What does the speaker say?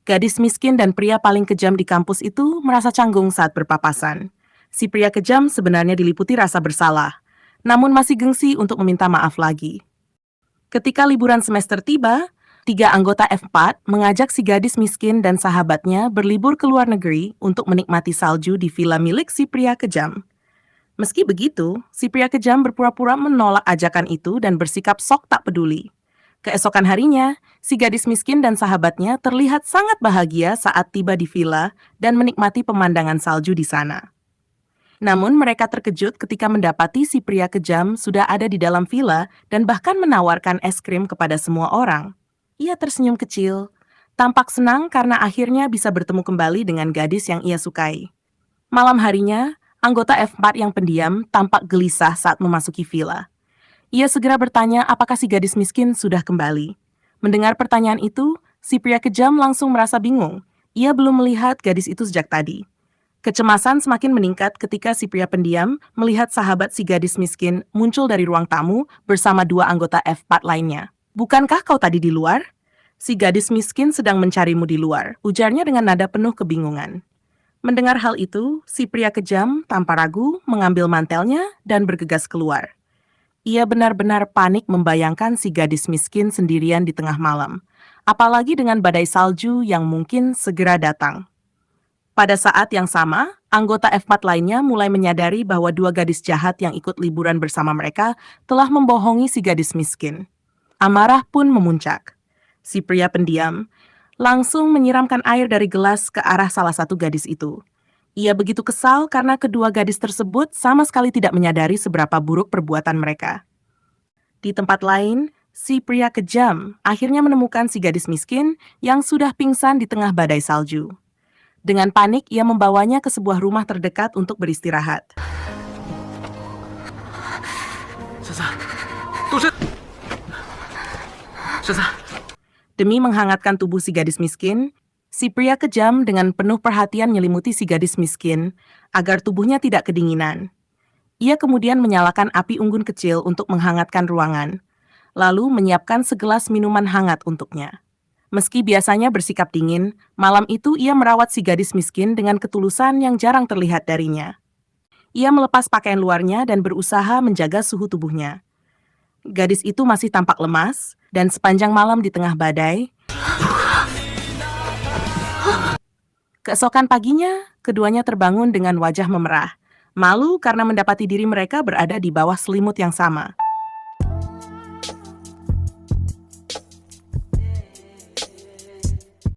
Gadis miskin dan pria paling kejam di kampus itu merasa canggung saat berpapasan. Si pria kejam sebenarnya diliputi rasa bersalah, namun masih gengsi untuk meminta maaf lagi. Ketika liburan semester tiba, tiga anggota F4 mengajak si gadis miskin dan sahabatnya berlibur ke luar negeri untuk menikmati salju di villa milik si pria kejam. Meski begitu, si pria kejam berpura-pura menolak ajakan itu dan bersikap sok tak peduli. Keesokan harinya, si gadis miskin dan sahabatnya terlihat sangat bahagia saat tiba di villa dan menikmati pemandangan salju di sana. Namun mereka terkejut ketika mendapati si pria kejam sudah ada di dalam villa dan bahkan menawarkan es krim kepada semua orang. Ia tersenyum kecil, tampak senang karena akhirnya bisa bertemu kembali dengan gadis yang ia sukai. Malam harinya, anggota F4 yang pendiam tampak gelisah saat memasuki villa. Ia segera bertanya apakah si gadis miskin sudah kembali. Mendengar pertanyaan itu, si pria kejam langsung merasa bingung. Ia belum melihat gadis itu sejak tadi. Kecemasan semakin meningkat ketika si pria pendiam melihat sahabat si gadis miskin muncul dari ruang tamu bersama dua anggota F4 lainnya. "Bukankah kau tadi di luar?" "Si gadis miskin sedang mencarimu di luar," ujarnya dengan nada penuh kebingungan. Mendengar hal itu, si pria kejam tanpa ragu mengambil mantelnya dan bergegas keluar. Ia benar-benar panik membayangkan si gadis miskin sendirian di tengah malam, apalagi dengan badai salju yang mungkin segera datang. Pada saat yang sama, anggota F4 lainnya mulai menyadari bahwa dua gadis jahat yang ikut liburan bersama mereka telah membohongi si gadis miskin. Amarah pun memuncak. Si pria pendiam langsung menyiramkan air dari gelas ke arah salah satu gadis itu. Ia begitu kesal karena kedua gadis tersebut sama sekali tidak menyadari seberapa buruk perbuatan mereka. Di tempat lain, si pria kejam akhirnya menemukan si gadis miskin yang sudah pingsan di tengah badai salju. Dengan panik, ia membawanya ke sebuah rumah terdekat untuk beristirahat. Demi menghangatkan tubuh si gadis miskin, si pria kejam dengan penuh perhatian menyelimuti si gadis miskin agar tubuhnya tidak kedinginan. Ia kemudian menyalakan api unggun kecil untuk menghangatkan ruangan, lalu menyiapkan segelas minuman hangat untuknya. Meski biasanya bersikap dingin, malam itu ia merawat si gadis miskin dengan ketulusan yang jarang terlihat darinya. Ia melepas pakaian luarnya dan berusaha menjaga suhu tubuhnya. Gadis itu masih tampak lemas, dan sepanjang malam di tengah badai, keesokan paginya, keduanya terbangun dengan wajah memerah, malu karena mendapati diri mereka berada di bawah selimut yang sama.